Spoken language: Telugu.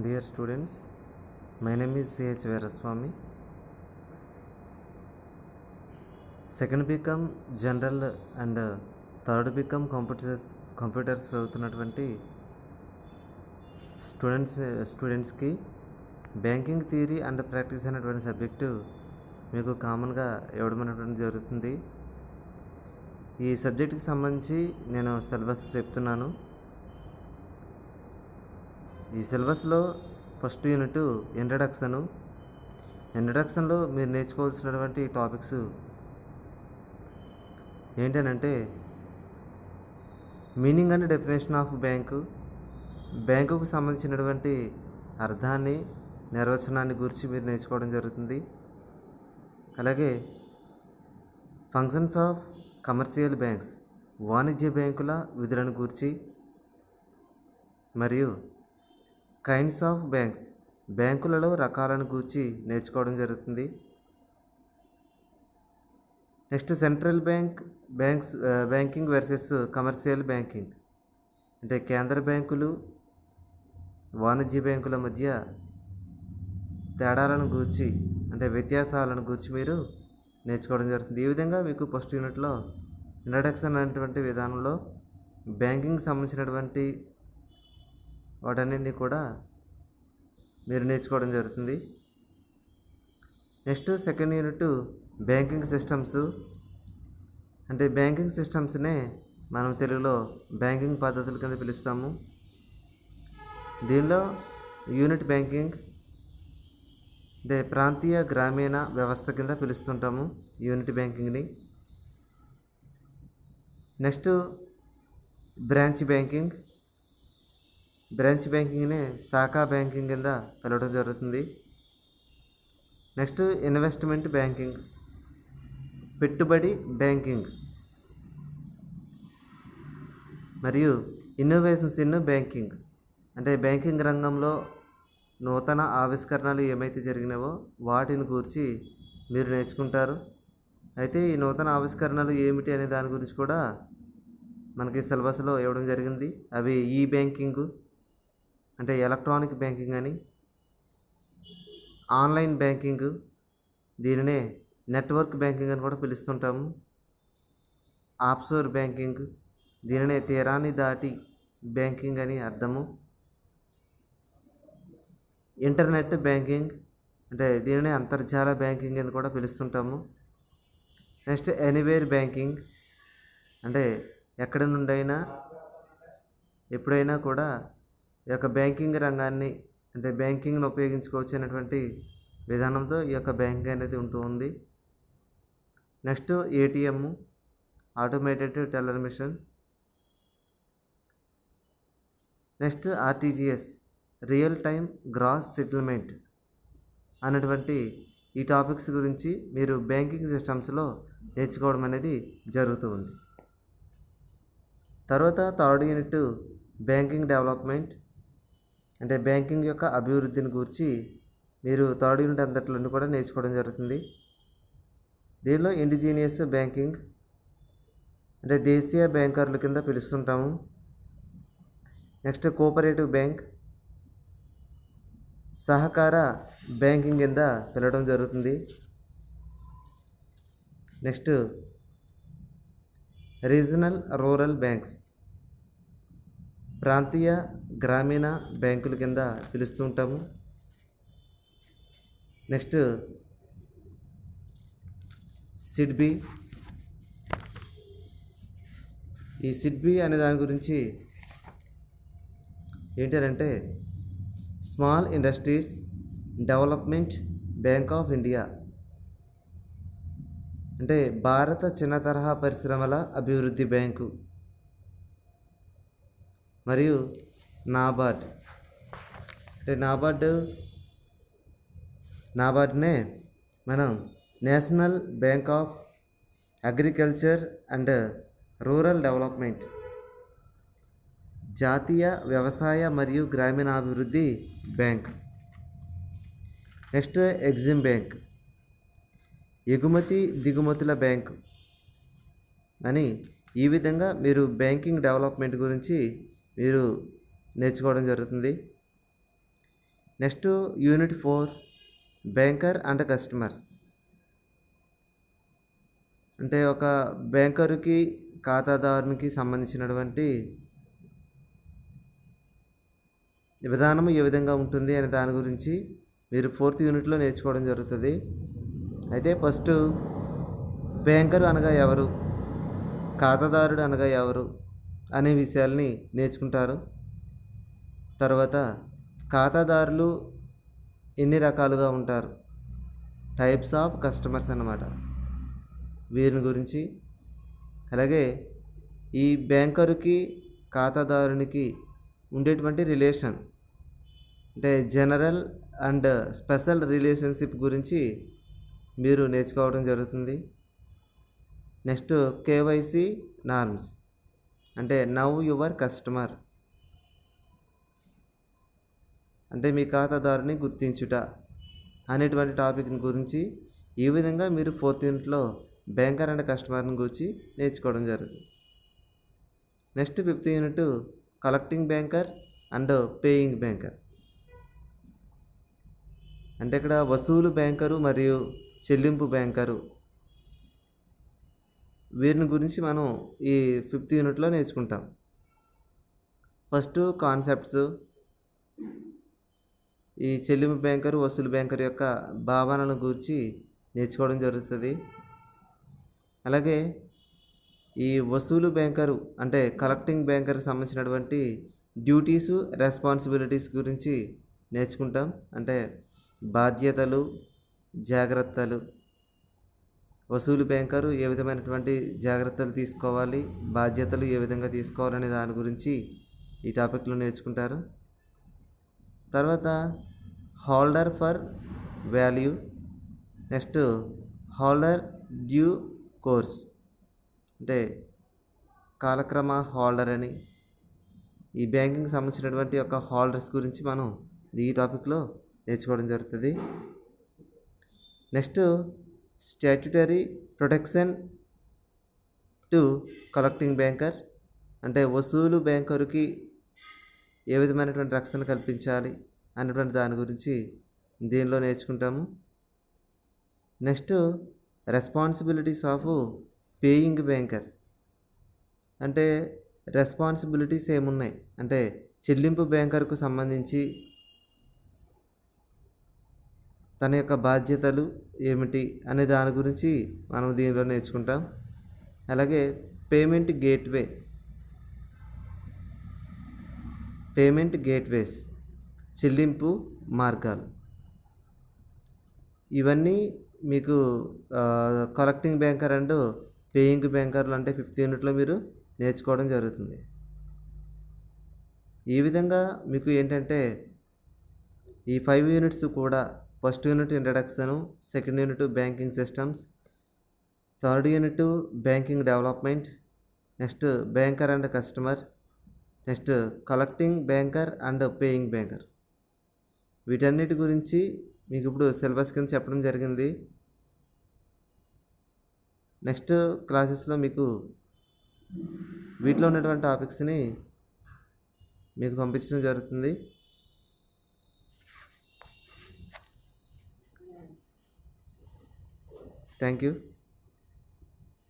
Dear students, my name is C.H. Veeraswamy. Second BCom General and third BCom Computers చదువుతున్నటువంటి స్టూడెంట్స్కి బ్యాంకింగ్ థియరీ అండ్ ప్రాక్టీస్ అనేటువంటి సబ్జెక్టు మీకు కామన్గా ఇవ్వడం అనేటువంటి జరుగుతుంది. ఈ సబ్జెక్టుకి సంబంధించి నేను సిలబస్ చెప్తున్నాను. ఈ సిలబస్లో ఫస్ట్ యూనిట్ ఇంట్రడక్షన్లో మీరు నేర్చుకోవాల్సినటువంటి టాపిక్స్ ఏంటనంటే మీనింగ్ అండ్ డెఫినేషన్ ఆఫ్ బ్యాంకుకు సంబంధించినటువంటి అర్థాన్ని, నిర్వచనాన్ని గురించి మీరు నేర్చుకోవడం జరుగుతుంది. అలాగే ఫంక్షన్స్ ఆఫ్ కమర్షియల్ బ్యాంక్స్, వాణిజ్య బ్యాంకుల విధులను గురించి, మరియు కైండ్స్ ఆఫ్ బ్యాంకులలో రకాలను గూర్చి నేర్చుకోవడం జరుగుతుంది. Next central banking versus commercial banking, అంటే కేంద్ర బ్యాంకులు వాణిజ్య బ్యాంకుల మధ్య తేడాలను గూర్చి, అంటే వ్యత్యాసాలను గూర్చి మీరు నేర్చుకోవడం జరుగుతుంది. ఈ విధంగా మీకు ఫస్ట్ యూనిట్లో ఇంట్రడక్షన్ అనేటువంటి విధానంలో బ్యాంకింగ్ సంబంధించినటువంటి వాటన్నింటినీ కూడా మీరు నేర్చుకోవడం జరుగుతుంది. Next second unit banking systems, అంటే బ్యాంకింగ్ సిస్టమ్స్నే మనం తెలుగులో బ్యాంకింగ్ పద్ధతుల కింద పిలుస్తాము. దీనిలో యూనిట్ బ్యాంకింగ్, అంటే ప్రాంతీయ గ్రామీణ వ్యవస్థ కింద పిలుస్తుంటాము యూనిట్ బ్యాంకింగ్ని. నెక్స్ట్ బ్రాంచ్ బ్యాంకింగ్నే శాఖా బ్యాంకింగ్ కింద పిలవడం జరుగుతుంది. నెక్స్ట్ ఇన్వెస్ట్మెంట్ బ్యాంకింగ్, పెట్టుబడి బ్యాంకింగ్, మరియు ఇన్నోవేషన్స్ ఇన్ బ్యాంకింగ్, అంటే బ్యాంకింగ్ రంగంలో నూతన ఆవిష్కరణలు ఏమైతే జరిగినావో వాటిని గురించి మీరు నేర్చుకుంటారు. అయితే ఈ నూతన ఆవిష్కరణలు ఏమిటి అనే దాని గురించి కూడా మనకి సిలబస్లో ఇవ్వడం జరిగింది. అవి ఈ బ్యాంకింగ్, అంటే ఎలక్ట్రానిక్ బ్యాంకింగ్ అని, ఆన్లైన్ బ్యాంకింగ్, దీనినే నెట్వర్క్ బ్యాంకింగ్ అని కూడా పిలుస్తుంటాము. ఆఫ్షోర్ బ్యాంకింగ్, దీనినే తీరాన్ని దాటి బ్యాంకింగ్ అని అర్థము. ఇంటర్నెట్ బ్యాంకింగ్, అంటే దీనినే అంతర్జాల బ్యాంకింగ్ అని కూడా పిలుస్తుంటాము. నెక్స్ట్ ఎనీవేర్ బ్యాంకింగ్, అంటే ఎక్కడి నుండైనా ఎప్పుడైనా కూడా ఈ యొక్క బ్యాంకింగ్ రంగాన్ని, అంటే బ్యాంకింగ్ను ఉపయోగించుకోవచ్చు అనేటువంటి విధానంతో ఈ యొక్క బ్యాంకింగ్ అనేది ఉంటూ ఉంది. Next ATM, automated teller machine. Next RTGS, real time gross settlement అనేటువంటి ఈ టాపిక్స్ గురించి మీరు బ్యాంకింగ్ సిస్టమ్స్లో నేర్చుకోవడం అనేది జరుగుతూ ఉంది. తర్వాత థర్డ్ యూనిట్ బ్యాంకింగ్ డెవలప్మెంట్, అంటే బ్యాంకింగ్ యొక్క అభివృద్ధిని గురించి మీరు థర్డ్ యూనిట్ అంతట్లోని కూడా నేర్చుకోవడం జరుగుతుంది. దీనిలో ఇండిజీనియస్ బ్యాంకింగ్, అంటే దేశీయ బ్యాంకర్ల కింద పిలుస్తుంటాము. నెక్స్ట్ కోఆపరేటివ్ బ్యాంక్, సహకార బ్యాంకింగ్ కింద పిలవడం జరుగుతుంది. నెక్స్ట్ రీజనల్ రూరల్ బ్యాంక్స్, ప్రాంతీయ గ్రామీణ బ్యాంకుల కింద పిలుస్తూ ఉంటాము. నెక్స్ట్ సిడ్బి, ఈ సిడ్బి అనే దాని గురించి ఏంటంటే small industries development bank of India, అంటే భారత చిన్న తరహా పరిశ్రమల అభివృద్ధి బ్యాంకు. మరియు నాబార్డ్, అంటే నాబార్డ్నే మనం national bank of agriculture and rural development, జాతీయ వ్యవసాయ మరియు గ్రామీణాభివృద్ధి బ్యాంక్. నెక్స్ట్ ఎగ్జిమ్ బ్యాంక్, ఎగుమతి దిగుమతుల బ్యాంకు అని. ఈ విధంగా మీరు బ్యాంకింగ్ డెవలప్మెంట్ గురించి మీరు నేర్చుకోవడం జరుగుతుంది. Next unit 4 banker and customer. అంటే ఒక బ్యాంకరుకి ఖాతాదారునికి సంబంధించినటువంటి విధానం ఏ విధంగా ఉంటుంది అనే దాని గురించి మీరు 4th యూనిట్లో నేర్చుకోవడం జరుగుతుంది. అయితే ఫస్ట్ బ్యాంకరు అనగా ఎవరు, ఖాతాదారుడు అనగా ఎవరు అనే విషయాల్ని నేర్చుకుంటారు. తర్వాత ఖాతాదారులు ఎన్ని రకాలుగా ఉంటారు, టైప్స్ ఆఫ్ కస్టమర్స్ అన్నమాట, వీరిని గురించి. అలాగే ఈ బ్యాంకరుకి ఖాతాదారునికి ఉండేటువంటి రిలేషన్ అంటే జనరల్ అండ్ స్పెషల్ రిలేషన్షిప్ గురించి మీరు నేర్చుకోవడం జరుగుతుంది. నెక్స్ట్ కేవైసీ నార్మ్స్ అంటే నవ్ యువర్ కస్టమర్ అంటే మీ ఖాతాదారుని గుర్తించుట అనేటువంటి టాపిక్ గురించి ఈ విధంగా మీరు 4th యూనిట్లో బ్యాంకర్ అండ్ కస్టమర్ని గురించి నేర్చుకోవడం జరుగుతుంది. Next 5th unit collecting banker and paying banker. అంటే ఇక్కడ వసూలు బ్యాంకరు మరియు చెల్లింపు బ్యాంకరు, వీరిని గురించి మనం ఈ 5th యూనిట్లో నేర్చుకుంటాం. ఫస్ట్ కాన్సెప్ట్స్, ఈ చెల్లింపు బ్యాంకరు వసూలు బ్యాంకర్ యొక్క భావనల గురించి నేర్చుకోవడం జరుగుతుంది. అలాగే ఈ వసూలు బ్యాంకరు అంటే కలెక్టింగ్ బ్యాంకర్కి సంబంధించినటువంటి డ్యూటీసు రెస్పాన్సిబిలిటీస్ గురించి నేర్చుకుంటాం. అంటే బాధ్యతలు, జాగ్రత్తలు, వసూలు బ్యాంకరు ఏ విధమైనటువంటి జాగ్రత్తలు తీసుకోవాలి, బాధ్యతలు ఏ విధంగా తీసుకోవాలనే దాని గురించి ఈ టాపిక్లో నేర్చుకుంటారు. తర్వాత holder for value, next holder due course అంటే కాలక్రమ హోల్డర్ అని, ఈ బ్యాంకింగ్ సంబంధించినటువంటి యొక్క హోల్డర్స్ గురించి మనం ఈ టాపిక్లో నేర్చుకోవడం జరుగుతుంది. Next statutory protection to collecting banker అంటే వసూలు బ్యాంకరుకి ఏ విధమైనటువంటి రక్షణ కల్పించాలి అనేటువంటి దాని గురించి దీనిలో నేర్చుకుంటాము. Next responsibilities of paying banker అంటే రెస్పాన్సిబిలిటీస్ ఏమున్నాయి అంటే చెల్లింపు బ్యాంకర్కు సంబంధించి తన యొక్క బాధ్యతలు ఏమిటి అనే దాని గురించి మనం దీనిలో నేర్చుకుంటాం. అలాగే పేమెంట్ గేట్వేస్ చెల్లింపు మార్గాలు, ఇవన్నీ మీకు కలెక్టింగ్ బ్యాంకర్ అండ్ పేయింగ్ బ్యాంకర్లు అంటే 5th యూనిట్లో మీరు నేర్చుకోవడం జరుగుతుంది. ఈ విధంగా మీకు ఏంటంటే ఈ 5 యూనిట్స్ కూడా first unit introduction, second unit banking systems, third unit banking development, next banker and customer, next collecting banker and paying banker, వీటన్నిటి గురించి మీకు ఇప్పుడు సిలబస్ కింద చెప్పడం జరిగింది. నెక్స్ట్ క్లాసెస్లో మీకు వీటిలో ఉన్నటువంటి టాపిక్స్ని మీకు పంపించడం జరుగుతుంది. Thank you.